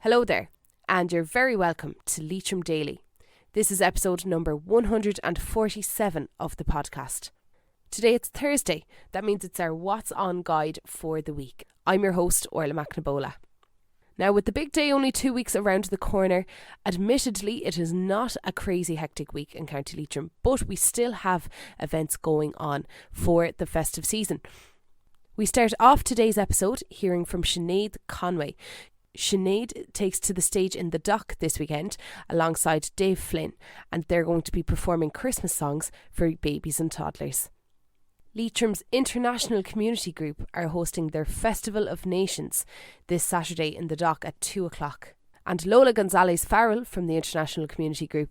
Hello there, and you're very welcome to Leitrim Daily. This is episode number 147 of the podcast. Today it's Thursday, that means it's our What's On guide for the week. I'm your host, Órla McNabola. Now, with the big day only 2 weeks around the corner, admittedly it is not a crazy hectic week in County Leitrim, but we still have events going on for the festive season. We start off today's episode hearing from Sinead Conway. Sinead takes to the stage in the Dock this weekend alongside Dave Flynn, and they're going to be performing Christmas songs for babies and toddlers. Leitrim's International Community Group are hosting their Festival of Nations this Saturday in the Dock at 2 o'clock. And Lola Gonzales Farrell from the International Community Group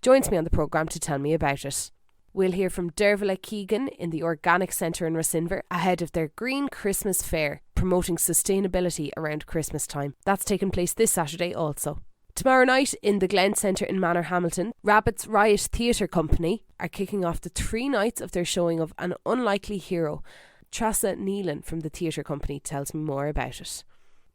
joins me on the programme to tell me about it. We'll hear from Dervilla Keegan in the Organic Centre in Rossinver ahead of their Green Christmas Fair, promoting sustainability around Christmas time. That's taking place this Saturday also. Tomorrow night in the Glen Centre in Manorhamilton, Rabbit's Riot Theatre Company are kicking off the 3 nights of their showing of An Unlikely Hero. Trasa Neelan from the theatre company tells me more about it.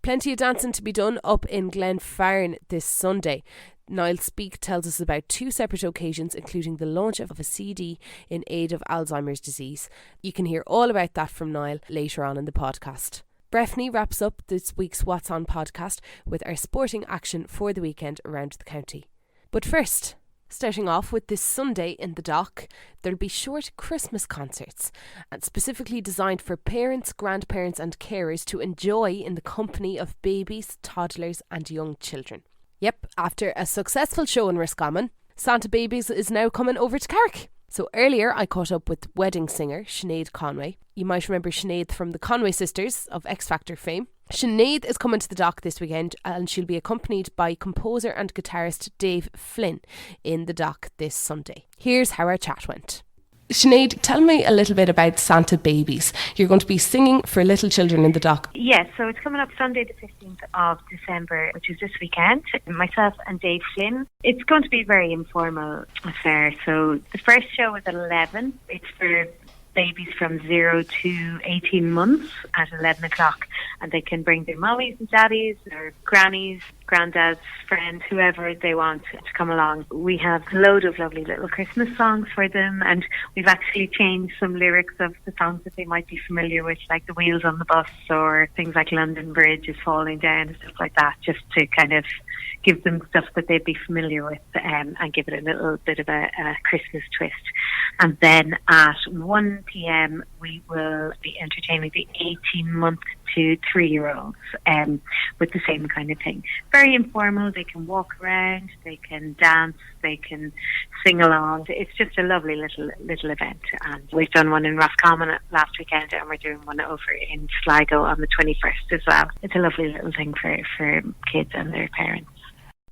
Plenty of dancing to be done up in Glenfarne this Sunday. Niall Speak tells us about 2 separate occasions, including the launch of a CD in aid of Alzheimer's disease. You can hear all about that from Niall later on in the podcast. Breffni wraps up this week's What's On podcast with our sporting action for the weekend around the county. But first, starting off with this Sunday in the Dock, there'll be short Christmas concerts, and specifically designed for parents, grandparents and carers to enjoy in the company of babies, toddlers and young children. Yep, after a successful show in Roscommon, Santa Babies is now coming over to Carrick. So earlier I caught up with wedding singer Sinead Conway. You might remember Sinead from the Conway sisters of X Factor fame. Sinead is coming to the Dock this weekend and she'll be accompanied by composer and guitarist Dave Flynn in the Dock this Sunday. Here's how our chat went. Sinead, tell me a little bit about Santa Babies. You're going to be singing for little children in the Dock. Yes, so it's coming up Sunday the 15th of December, which is this weekend. Myself and Dave Flynn. It's going to be a very informal affair. So the first show is at 11. It's for babies from 0 to 18 months at 11 o'clock, and they can bring their mummies and daddies, their grannies, granddads, friends, whoever they want to come along. We have a load of lovely little Christmas songs for them, and we've actually changed some lyrics of the songs that they might be familiar with, like The Wheels on the Bus or things like London Bridge is Falling Down and stuff like that, just to kind of give them stuff that they'd be familiar with, and give it a little bit of a Christmas twist. And then at 1 p.m. we will be entertaining the 18-month to 3-year-olds with the same kind of thing. Very informal. They can walk around, they can dance, they can sing along. It's just a lovely little event. And we've done one in Roscommon last weekend, and we're doing one over in Sligo on the 21st as well. It's a lovely little thing for kids and their parents.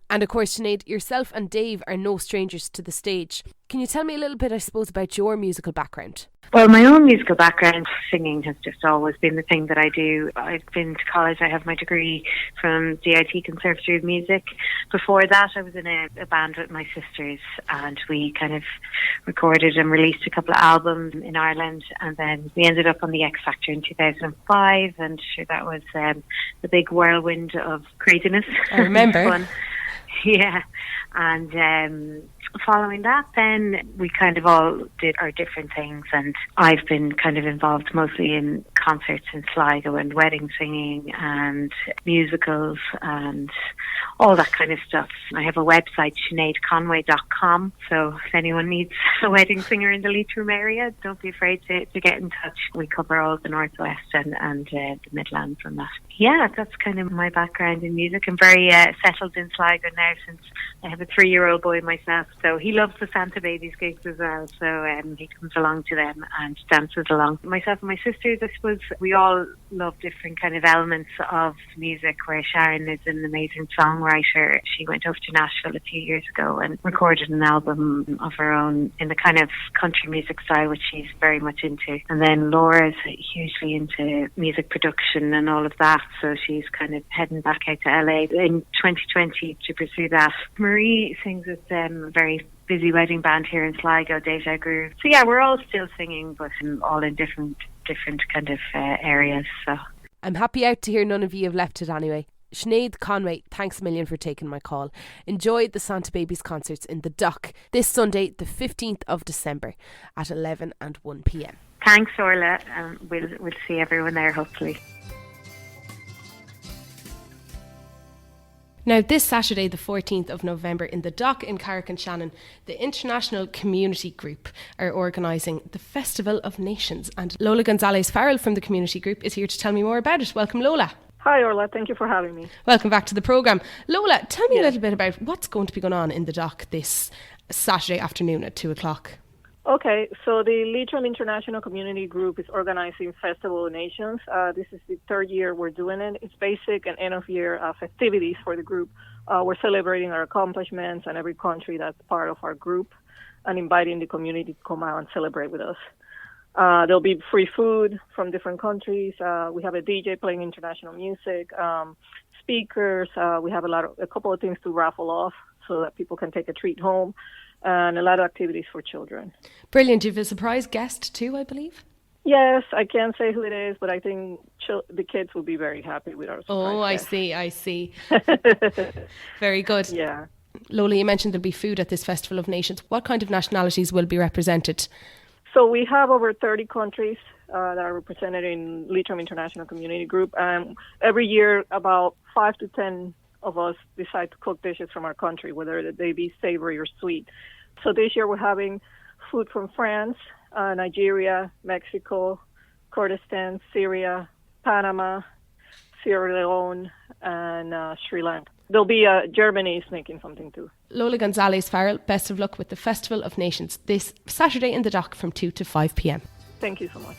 And of course, Sinead, yourself and Dave are no strangers to the stage. Can you tell me a little bit, I suppose, about your musical background? Well, my own musical background, singing has just always been the thing that I do. I've been to college. I have my degree from DIT Conservatory of Music. Before that, I was in a band with my sisters, and we kind of recorded and released a couple of albums in Ireland, and then we ended up on the X Factor in 2005, and sure, that was the big whirlwind of craziness. I remember. Fun. Yeah, and following that, then we kind of all did our different things, and I've been kind of involved mostly in concerts in Sligo and wedding singing and musicals and all that kind of stuff. I have a website, sineadconway.com, so if anyone needs a wedding singer in the Leitrim area, don't be afraid to get in touch. We cover all the Northwest and the Midlands and that. Yeah, that's kind of my background in music. I'm very settled in Sligo now since I have a 3-year-old boy myself, so he loves the Santa Babies gigs as well, so he comes along to them and dances along. Myself and my sisters, I suppose, we all love different kind of elements of music, where Sharon is an amazing songwriter. She went over to Nashville a few years ago and recorded an album of her own in the kind of country music style, which she's very much into. And then Laura's hugely into music production and all of that, so she's kind of heading back out to LA in 2020 to pursue that. Marie sings with a very busy wedding band here in Sligo, Deja Groove. So yeah, we're all still singing, but all in different kind of areas. So I'm happy out to hear none of you have left it anyway. Sinead Conway, thanks a million for taking my call. Enjoy the Santa Babies concerts in the Dock this Sunday, the 15th of December at 11 and 1 p.m. Thanks, Orla. We'll see everyone there, hopefully. Now, this Saturday, the 14th of November, in the Dock in Carrick-on-Shannon, the International Community Group are organising the Festival of Nations. And Lola Gonzales Farrell from the Community Group is here to tell me more about it. Welcome, Lola. Hi, Orla. Thank you for having me. Welcome back to the programme. Lola, tell me a little bit about what's going to be going on in the Dock this Saturday afternoon at 2 o'clock. Okay, so the Leitrim International Community Group is organising Festival of Nations. This is the third year we're doing it. It's basic and end-of-year festivities for the group. We're celebrating our accomplishments and every country that's part of our group and inviting the community to come out and celebrate with us. There'll be free food from different countries. We have a DJ playing international music, speakers. We have a couple of things to raffle off so that people can take a treat home, and a lot of activities for children. Brilliant. You have a surprise guest too, I believe? Yes, I can't say who it is, but I think the kids will be very happy with our surprise guest. I see. Very good. Yeah. Lola, you mentioned there'll be food at this Festival of Nations. What kind of nationalities will be represented? So we have over 30 countries that are represented in Leitrim International Community Group. And every year, about 5 to 10 of us decide to cook dishes from our country, whether they be savory or sweet. So this year we're having food from France, Nigeria, Mexico, Kurdistan, Syria, Panama, Sierra Leone, and Sri Lanka. There'll be Germany is making something too. Lola Gonzales Farrell, best of luck with the Festival of Nations this Saturday in the Dock from 2 to 5 p.m. Thank you so much.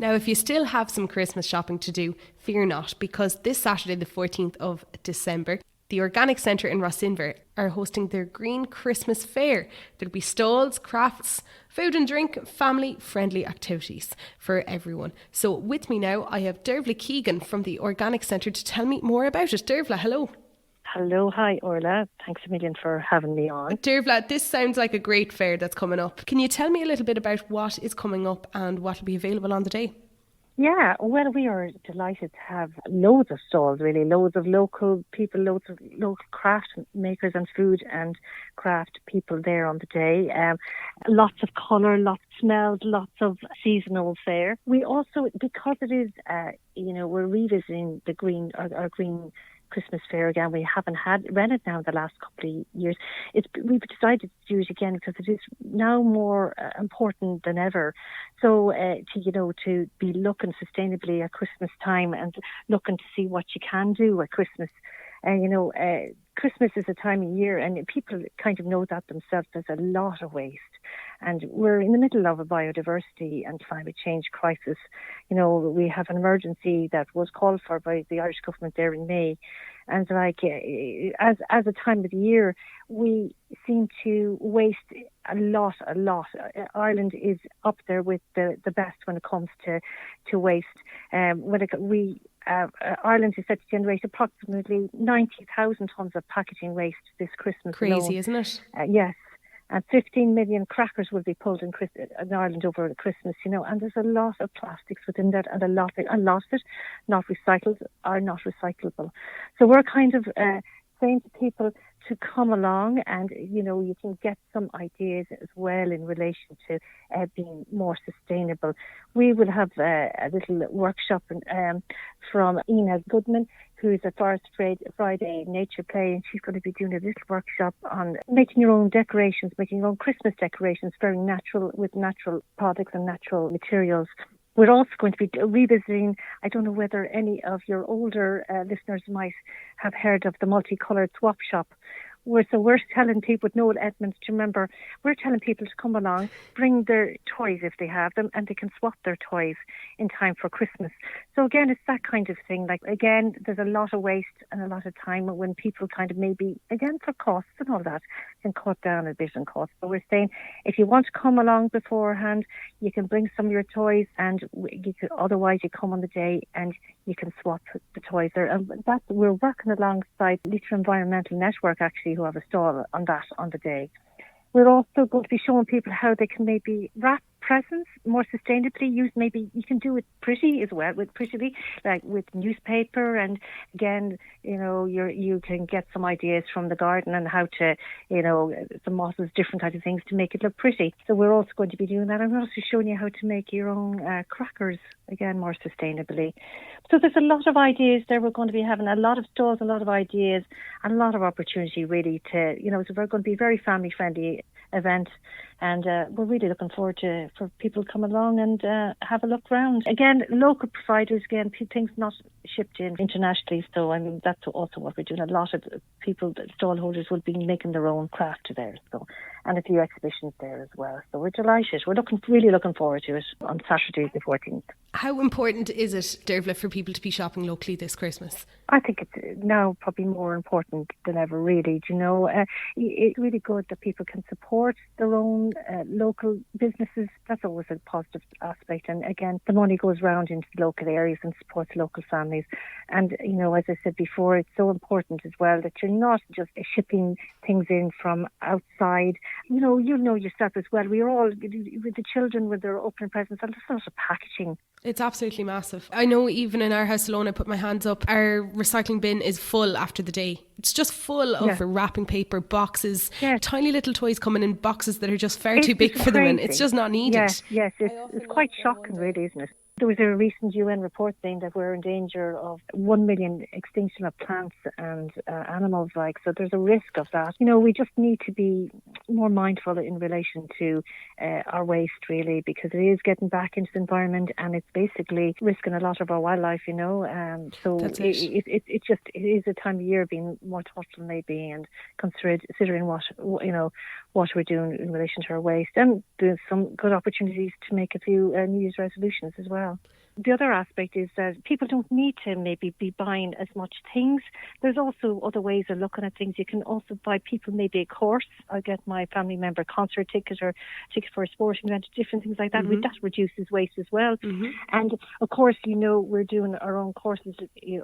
Now, if you still have some Christmas shopping to do, fear not, because this Saturday, the 14th of December, the Organic Centre in Rossinver are hosting their Green Christmas Fair. There'll be stalls, crafts, food and drink, family-friendly activities for everyone. So with me now, I have Dervilla Keegan from the Organic Centre to tell me more about it. Dervilla, hello. Hello, hi Orla. Thanks a million for having me on. Dervilla, this sounds like a great fair that's coming up. Can you tell me a little bit about what is coming up and what will be available on the day? Yeah, well, we are delighted to have loads of stalls, really, loads of local people, loads of local craft makers and food and craft people there on the day. Lots of colour, lots of smells, lots of seasonal fare. We also, because it is, we're revisiting the our green Christmas fair again. We haven't run it now the last couple of years. We've decided to do it again because it is now more important than ever. So to be looking sustainably at Christmas time and looking to see what you can do at Christmas. Christmas is a time of year, and people kind of know that themselves. There's a lot of waste, and we're in the middle of a biodiversity and climate change crisis. We have an emergency that was called for by the Irish government there in May, and as a time of the year, we seem to waste a lot. Ireland is up there with the best when it comes to waste. Ireland is set to generate approximately 90,000 tonnes of packaging waste this Christmas Crazy, alone. Isn't it? Yes. And 15 million crackers will be pulled in Ireland over Christmas, and there's a lot of plastics within that, and a lot of it not recycled or not recyclable. So we're kind of saying to people to come along, and you can get some ideas as well in relation to being more sustainable. We will have a little workshop from Ina Goodman, who is a Forest Friday Nature Play, and she's going to be doing a little workshop on making your own decorations, making your own Christmas decorations, very natural, with natural products and natural materials. We're also going to be revisiting, I don't know whether any of your older listeners might have heard of the multicoloured swap shop. We're telling people, with Noel Edmonds, to remember, we're telling people to come along, bring their toys if they have them, and they can swap their toys in time for Christmas. So again, it's that kind of thing. Like, again, there's a lot of waste and a lot of time when people kind of maybe, again, for costs and all that, can cut down a bit on costs. So we're saying, if you want to come along beforehand, you can bring some of your toys, and otherwise you come on the day and you can swap the toys there. And that we're working alongside Leitrim Environmental Network, actually, who have a stall on that on the day. We're also going to be showing people how they can maybe wrap presents more sustainably. Maybe you can do it pretty as well, like with newspaper, and again, you can get some ideas from the garden and how to, some mosses, different types of things to make it look pretty. So we're also going to be doing that. I'm also showing you how to make your own crackers, again, more sustainably. So there's a lot of ideas there. We're going to be having a lot of stalls, a lot of ideas, and a lot of opportunity really to, so we're going to be a very family friendly event, and we're really looking forward for people to come along and have a look around. Again, local providers, again, things not shipped in internationally, so I mean that's also what we're doing. A lot of people, stall holders, will be making their own craft there, so, and a few exhibitions there as well. So we're delighted. We're really looking forward to it on Saturday the 14th. How important is it, Dervilla, for people to be shopping locally this Christmas? I think it's now probably more important than ever, really. It's really good that people can support their own local businesses. That's always a positive aspect. And again, the money goes round into the local areas and supports local families. And, as I said before, it's so important as well that you're not just shipping things in from outside. You know yourself as well. We're all, with the children, with their opening presents, and there's a lot of packaging. It's absolutely massive. I know even in our house alone, I put my hands up, our recycling bin is full after the day. It's just full of wrapping paper, boxes, tiny little toys coming in boxes that are just far too big for them, and it's just not needed. Yes, it's quite shocking really, isn't it? There was a recent UN report saying that we're in danger of 1 million extinction of plants and animals, so there's a risk of that. We just need to be more mindful in relation to our waste, really, because it is getting back into the environment and it's basically risking a lot of our wildlife, so it is a time of year being more thoughtful maybe, and considering what we're doing in relation to our waste, and there's some good opportunities to make a few New Year's resolutions as well. The other aspect is that people don't need to maybe be buying as much things. There's also other ways of looking at things. You can also buy people maybe a course. I get my family member concert ticket or ticket for a sporting event, different things like that. Mm-hmm. That reduces waste as well. Mm-hmm. And of course, we're doing our own courses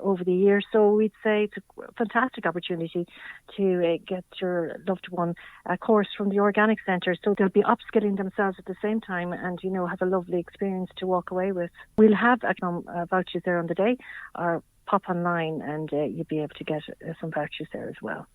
over the year. So we'd say it's a fantastic opportunity to get your loved one a course from the Organic Centre. So they'll be upskilling themselves at the same time and, have a lovely experience to walk away with. We'll have vouchers there on the day, or pop online and you'll be able to get some vouchers there as well.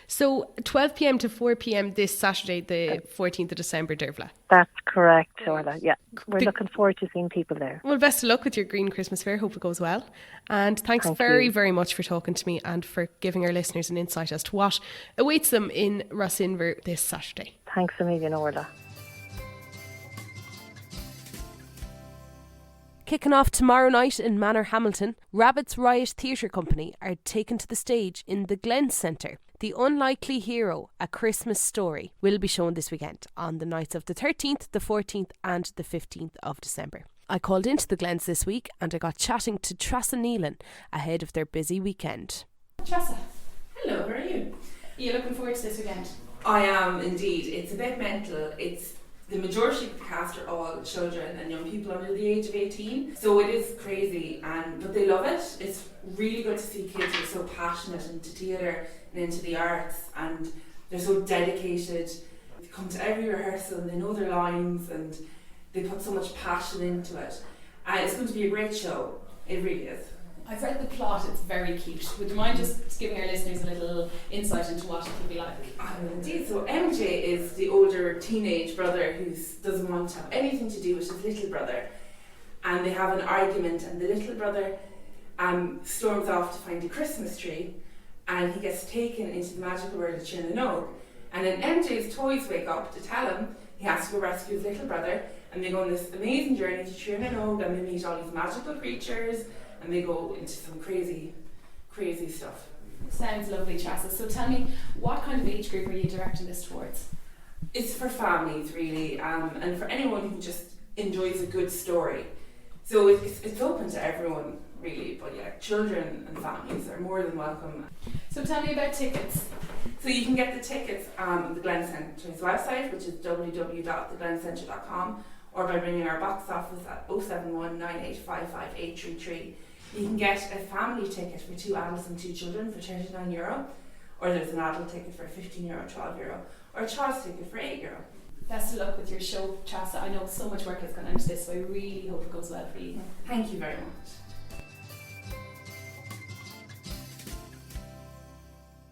So 12 p.m. to 4 p.m. this Saturday, the 14th of December, Dervilla? That's correct, Orla. Yeah, we're looking forward to seeing people there. Well, best of luck with your Green Christmas Fair. Hope it goes well. And thanks very much for talking to me and for giving our listeners an insight as to what awaits them in Rossinver this Saturday. Thanks a million, Orla. Kicking off tomorrow night in Manor Hamilton, Rabbit's Riot Theatre Company are taken to the stage in the Glen Centre. The Unlikely Hero, A Christmas Story, will be shown this weekend on the nights of the 13th, the 14th and the 15th of December. I called into the Glens this week and I got chatting to Tressa Neelan ahead of their busy weekend. Tressa, hello, how are you? Are you looking forward to this weekend? I am indeed. It's a bit mental. The majority of the cast are all children and young people under the age of 18, so it is crazy, but they love it. It's really good to see kids who are so passionate into theatre and into the arts, and they're so dedicated. They come to every rehearsal and they know their lines and they put so much passion into it. And it's going to be a great show. It really is. I've read the plot, it's very cute. Would you mind just giving our listeners a little insight into what it could be like? Indeed. So MJ is the older teenage brother who doesn't want to have anything to do with his little brother. And they have an argument and the little brother storms off to find a Christmas tree, and he gets taken into the magical world of Chin and Og. And then MJ's toys wake up to tell him he has to go rescue his little brother, and they go on this amazing journey to Chin and Og, and they meet all these magical creatures, and they go into some crazy stuff. Sounds lovely, Tressa. So tell me, what kind of age group are you directing this towards? It's for families, really, and for anyone who just enjoys a good story. So it's open to everyone, really, but yeah, children and families are more than welcome. So tell me about tickets. So you can get the tickets on the Glen Centre's website, which is www.theglencentre.com, or by ringing our box office at 071 9855 833. You can get a family ticket for 2 adults and 2 children for €39, or there's an adult ticket for €15, €12, or a child's ticket for €8. Best of luck with your show, Chasa. I know so much work has gone into this, so I really hope it goes well for you. Thank you very much.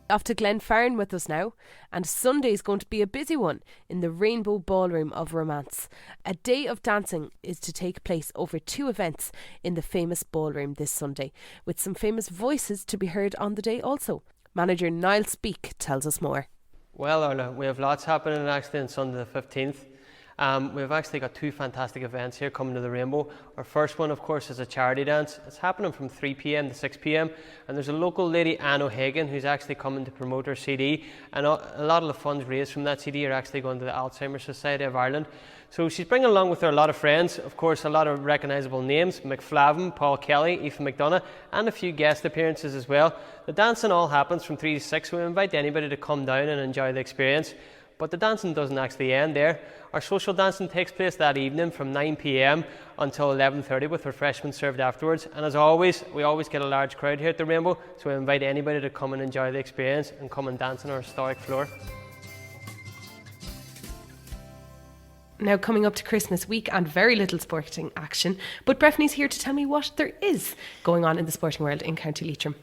Off to Glenfarne with us now, and Sunday is going to be a busy one in the Rainbow Ballroom of Romance. A day of dancing is to take place over 2 events in the famous ballroom this Sunday, with some famous voices to be heard on the day also. Manager Niall Speak tells us more. Well, Orla, we have lots happening actually on Sunday the 15th. We've actually got 2 fantastic events here coming to the Rainbow. Our first one, of course, is a charity dance. It's happening from 3 p.m. to 6 p.m. and there's a local lady, Anne O'Hagan, who's actually coming to promote her CD, and a lot of the funds raised from that CD are actually going to the Alzheimer's Society of Ireland. So she's bringing along with her a lot of friends, of course a lot of recognisable names, McFlavin, Paul Kelly, Aoife McDonough, and a few guest appearances as well. The dancing all happens from 3 to 6, so we invite anybody to come down and enjoy the experience. But the dancing doesn't actually end there. Our social dancing takes place that evening from 9 p.m. until 11:30 with refreshments served afterwards. And as always, we always get a large crowd here at the Rainbow, so we invite anybody to come and enjoy the experience and come and dance on our historic floor. Now coming up to Christmas week and very little sporting action, but Breffney's here to tell me what there is going on in the sporting world in County Leitrim.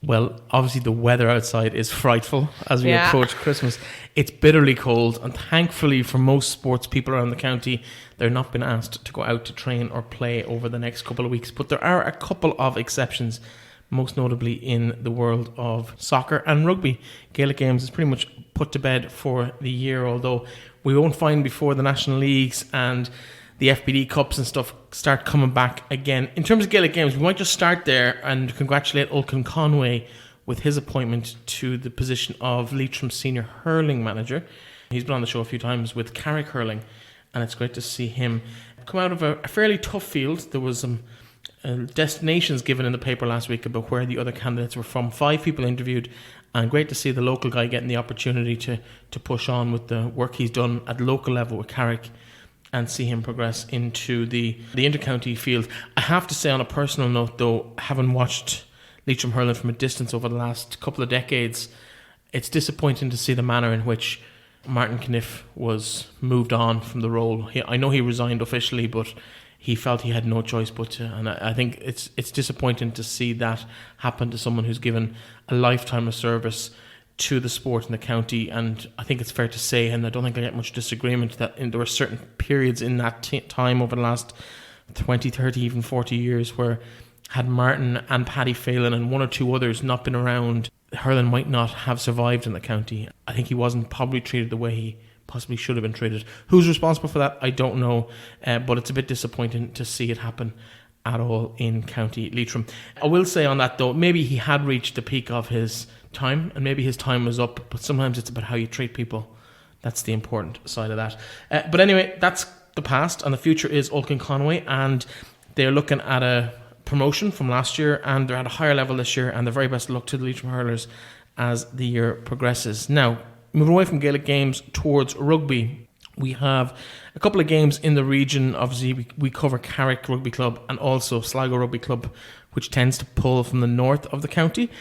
Well, obviously the weather outside is frightful as we approach Christmas. It's bitterly cold, and thankfully for most sports people around the county, they're not been asked to go out to train or play over the next couple of weeks. But there are a couple of exceptions, most notably in the world of soccer and rugby. Gaelic Games is pretty much put to bed for the year, although we won't find before the National Leagues and the FBD Cups and stuff start coming back again. In terms of Gaelic Games, we might just start there and congratulate Olcan Conway with his appointment to the position of Leitrim Senior Hurling Manager. He's been on the show a few times with Carrick Hurling, and it's great to see him come out of a fairly tough field. There was some destinations given in the paper last week about where the other candidates were from. 5 people interviewed, and great to see the local guy getting the opportunity to push on with the work he's done at local level with Carrick and see him progress into the inter-county field. I have to say, on a personal note though, having watched Leitrim hurling from a distance over the last couple of decades, it's disappointing to see the manner in which Martin Kniff was moved on from the role. I know he resigned officially, but he felt he had no choice but to, and I think it's disappointing to see that happen to someone who's given a lifetime of service to the sport in the county. And I think it's fair to say, and I don't think I get much disagreement, that there were certain periods in that time over the last 20, 30, even 40 years where had Martin and Paddy Phelan and 1 or 2 others not been around, hurling might not have survived in the county. I think he wasn't probably treated the way he possibly should have been treated. Who's responsible for that? I don't know, but it's a bit disappointing to see it happen at all in County Leitrim. I will say on that though, maybe he had reached the peak of his time and maybe his time was up, but sometimes it's about how you treat people. That's the important side of that. But anyway, that's the past, and the future is Olcan Conway, and they're looking at a promotion from last year, and they're at a higher level this year, and the very best of luck to the Leitrim hurlers as the year progresses. Now, moving away from Gaelic Games towards rugby, we have a couple of games in the region. Obviously, we cover Carrick Rugby Club and also Sligo Rugby Club, which tends to pull from the north of the county.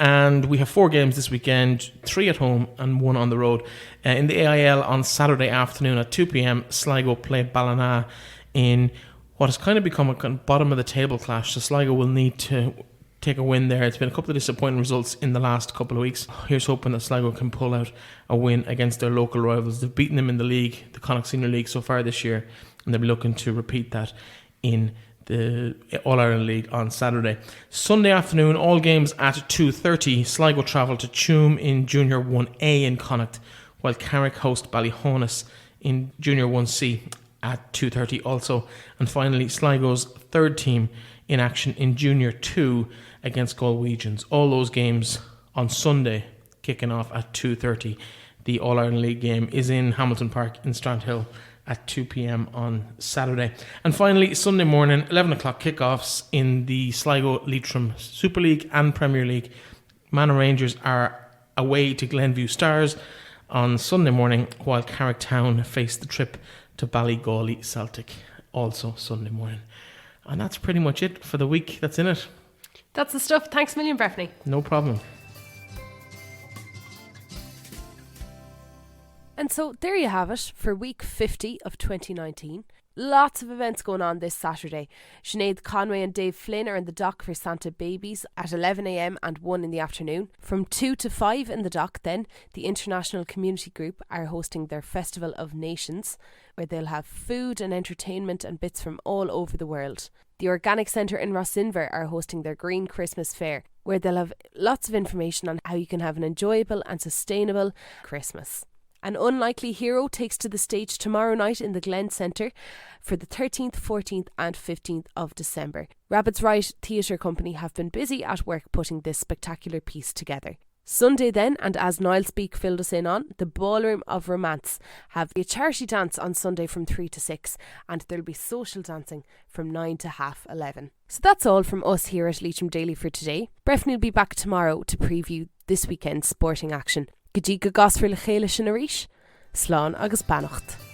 And we have 4 games this weekend, 3 at home and 1 on the road. In the AIL on Saturday afternoon at 2 p.m, Sligo play Ballina in what has kind of become a bottom of the table clash. So Sligo will need to take a win there. It's been a couple of disappointing results in the last couple of weeks. Here's hoping that Sligo can pull out a win against their local rivals. They've beaten them in the league, the Connacht Senior League, so far this year, and they'll be looking to repeat that in the All-Ireland League on Saturday. Sunday afternoon, all games at 2:30. Sligo travel to Tuam in Junior 1A in Connacht, while Carrick host Ballyhonus in Junior 1C at 2:30 also. And finally, Sligo's third team in action in Junior 2 against Galwegians. All those games on Sunday, kicking off at 2:30. The All-Ireland League game is in Hamilton Park in Strandhill at 2 p.m. on Saturday. And finally, Sunday morning, 11 o'clock kickoffs in the Sligo Leitrim Super League and Premier League. Manor Rangers are away to Glenview Stars on Sunday morning, while Carrick Town face the trip to Ballygawley Celtic, also Sunday morning. And that's pretty much it for the week that's in it. That's the stuff. Thanks a million, Breffney. No problem. And so there you have it for week 50 of 2019. Lots of events going on this Saturday. Sinead Conway and Dave Flynn are in the dock for Santa Babies at 11 a.m. and 1 in the afternoon. From 2 to 5 in the dock then, the International Community Group are hosting their Festival of Nations, where they'll have food and entertainment and bits from all over the world. The Organic Centre in Rossinver are hosting their Green Christmas Fair, where they'll have lots of information on how you can have an enjoyable and sustainable Christmas. An Unlikely Hero takes to the stage tomorrow night in the Glen Centre for the 13th, 14th and 15th of December. Rabbit's Right Theatre Company have been busy at work putting this spectacular piece together. Sunday then, and as Niall Speak filled us in on, the Ballroom of Romance have a charity dance on Sunday from 3 to 6, and there'll be social dancing from 9 to 10:30. So that's all from us here at Leitrim Daily for today. Breffni will be back tomorrow to preview this weekend's sporting action. Gajig go gosfir le chéile sin a rís, Slán agus Bannacht.